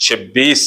26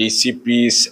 DCPs,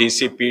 DCP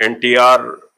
NTR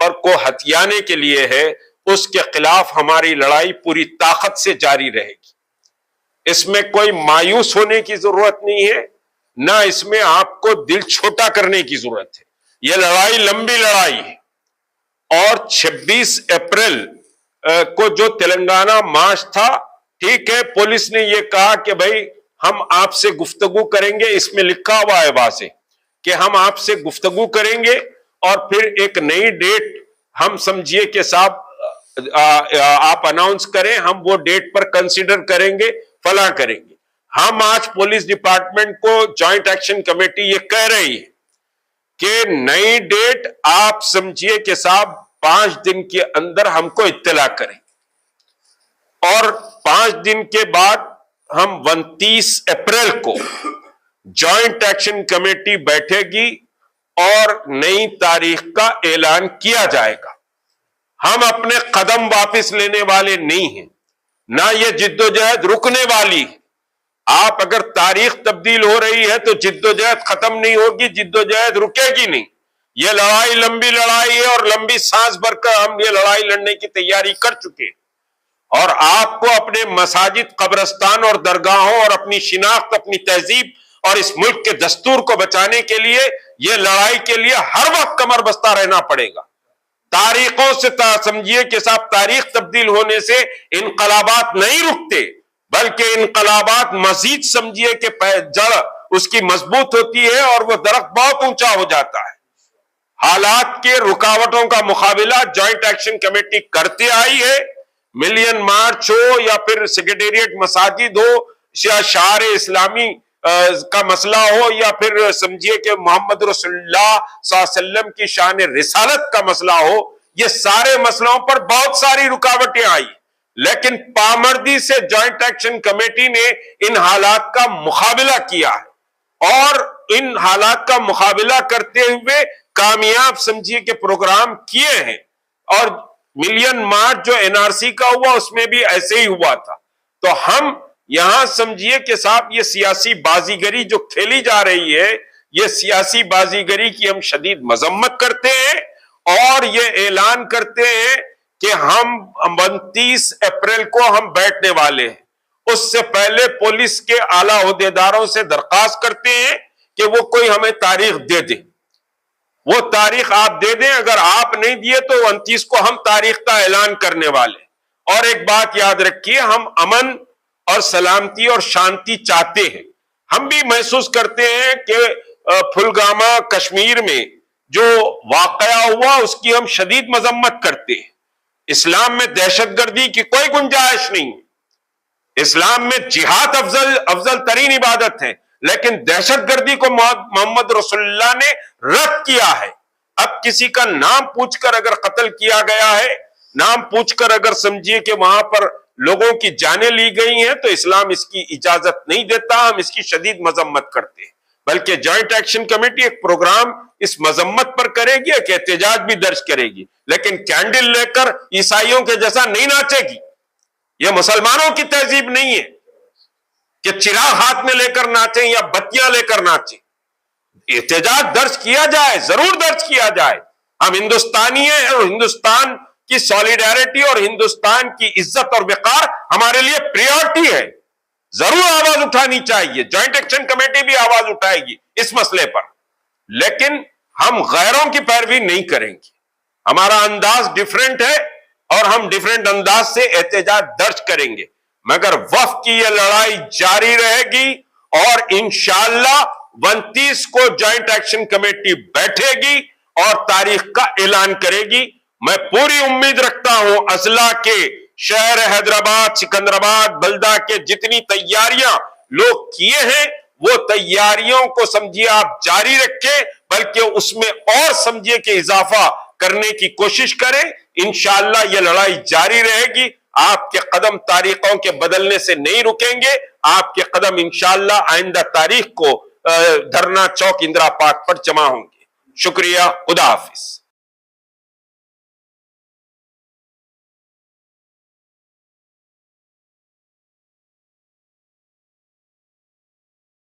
اور کو ہتھیانے کے لیے ہے، اس کے خلاف ہماری لڑائی پوری طاقت سے جاری رہے گی۔ اس میں کوئی مایوس ہونے کی ضرورت نہیں ہے، نہ اس میں آپ کو دل چھوٹا کرنے کی ضرورت ہے۔ یہ لڑائی لمبی لڑائی ہے، اور 26 اپریل کو جو تلنگانہ مارچ تھا، ٹھیک ہے، پولیس نے یہ کہا کہ بھائی ہم آپ سے گفتگو کریں گے، اس میں لکھا ہوا ہے واضح کہ ہم آپ سے گفتگو کریں گے، اور پھر ایک نئی ڈیٹ ہم سمجھیے کہ صاحب آپ اناؤنس کریں، ہم وہ ڈیٹ پر کنسیڈر کریں گے، فلاں کریں گے۔ ہم آج پولیس ڈپارٹمنٹ کو جوائنٹ ایکشن کمیٹی یہ کہہ رہی ہے کہ نئی ڈیٹ آپ سمجھیے کہ صاحب 5 دن کے اندر ہم کو اطلاع کریں، اور 5 دن کے بعد ہم 29 اپریل کو جوائنٹ ایکشن کمیٹی بیٹھے گی اور نئی تاریخ کا اعلان کیا جائے گا۔ ہم اپنے قدم واپس لینے والے نہیں ہیں، نہ یہ جدوجہد رکنے والی ہے۔ آپ اگر تاریخ تبدیل ہو رہی ہے تو جدوجہد ختم نہیں ہوگی، جدوجہد رکے گی نہیں۔ یہ لڑائی لمبی لڑائی ہے، اور لمبی سانس بھر کر ہم یہ لڑائی لڑنے کی تیاری کر چکے ہیں، اور آپ کو اپنے مساجد، قبرستان اور درگاہوں اور اپنی شناخت، اپنی تہذیب اور اس ملک کے دستور کو بچانے کے لیے یہ لڑائی کے لیے ہر وقت کمر بستہ رہنا پڑے گا۔ تاریخوں سے سمجھیے کہ صاحب تاریخ تبدیل ہونے سے انقلابات نہیں رکتے، بلکہ انقلابات مزید سمجھیے کہ جڑ اس کی مضبوط ہوتی ہے، اور وہ درخت بہت اونچا ہو جاتا ہے۔ حالات کے رکاوٹوں کا مقابلہ جوائنٹ ایکشن کمیٹی کرتے آئی ہے، ملین مارچ ہو یا پھر سیکریٹریٹ مساجد ہو یا شعار اسلامی کا مسئلہ ہو، یا پھر سمجھیے کہ محمد رسول اللہ صلی اللہ علیہ وسلم کی شان رسالت کا مسئلہ ہو، یہ سارے مسئلوں پر بہت ساری رکاوٹیں آئی، لیکن پامردی سے جوائنٹ ایکشن کمیٹی نے ان حالات کا مقابلہ کیا ہے، اور ان حالات کا مقابلہ کرتے ہوئے کامیاب سمجھیے کہ پروگرام کیے ہیں۔ اور ملین مارچ جو این آر سی کا ہوا، اس میں بھی ایسے ہی ہوا تھا۔ تو ہم یہاں سمجھیے کہ صاحب یہ سیاسی بازیگری جو کھیلی جا رہی ہے، یہ سیاسی بازیگری کی ہم شدید مذمت کرتے ہیں، اور یہ اعلان کرتے ہیں کہ ہم 29 اپریل کو ہم بیٹھنے والے ہیں۔ اس سے پہلے پولیس کے اعلیٰ عہدیداروں سے درخواست کرتے ہیں کہ وہ کوئی ہمیں تاریخ دے دیں، وہ تاریخ آپ دے دیں۔ اگر آپ نہیں دیے تو 29 کو ہم تاریخ کا اعلان کرنے والے۔ اور ایک بات یاد رکھیے، ہم امن اور سلامتی اور شانتی چاہتے ہیں۔ ہم بھی محسوس کرتے ہیں کہ پھلگامہ کشمیر میں جو واقعہ ہوا اس کی ہم شدید مذمت کرتے ہیں۔ اسلام میں دہشت گردی کی کوئی گنجائش نہیں ہے، اسلام میں جہاد افضل ترین عبادت ہے، لیکن دہشت گردی کو محمد رسول اللہ نے رد کیا ہے۔ اب کسی کا نام پوچھ کر اگر قتل کیا گیا ہے، نام پوچھ کر اگر سمجھیے کہ وہاں پر لوگوں کی جانیں لی گئی ہیں، تو اسلام اس کی اجازت نہیں دیتا، ہم اس کی شدید مذمت کرتے ہیں۔ بلکہ جوائنٹ ایکشن کمیٹی ایک پروگرام اس مذمت پر کرے گی، ایک احتجاج بھی درج کرے گی، لیکن کینڈل لے کر عیسائیوں کے جیسا نہیں ناچے گی۔ یہ مسلمانوں کی تہذیب نہیں ہے کہ چراغ ہاتھ میں لے کر ناچیں یا بتیاں لے کر ناچیں۔ احتجاج درج کیا جائے، ضرور درج کیا جائے، ہم ہندوستانی ہیں، اور ہندوستان کی سولیڈیرٹی اور ہندوستان کی عزت اور وقار ہمارے لیے پریورٹی ہے، ضرور آواز اٹھانی چاہیے۔ جوائنٹ ایکشن کمیٹی بھی آواز اٹھائے گی اس مسئلے پر، لیکن ہم غیروں کی پیروی نہیں کریں گے۔ ہمارا انداز ڈیفرنٹ ہے، اور ہم ڈیفرنٹ انداز سے احتجاج درج کریں گے، مگر وفد کی یہ لڑائی جاری رہے گی، اور انشاءاللہ 29 کو جوائنٹ ایکشن کمیٹی بیٹھے گی اور تاریخ کا اعلان کرے گی۔ میں پوری امید رکھتا ہوں اضلاع کے شہر حیدرآباد، سکندرآباد، بلدہ کے جتنی تیاریاں لوگ کیے ہیں، وہ تیاریوں کو سمجھیے آپ جاری رکھیں، بلکہ اس میں اور سمجھیے کہ اضافہ کرنے کی کوشش کریں۔ انشاءاللہ یہ لڑائی جاری رہے گی، آپ کے قدم تاریخوں کے بدلنے سے نہیں رکیں گے، آپ کے قدم انشاءاللہ آئندہ تاریخ کو دھرنا چوک اندرا پارک پر جمع ہوں گے۔ شکریہ، خدا حافظ۔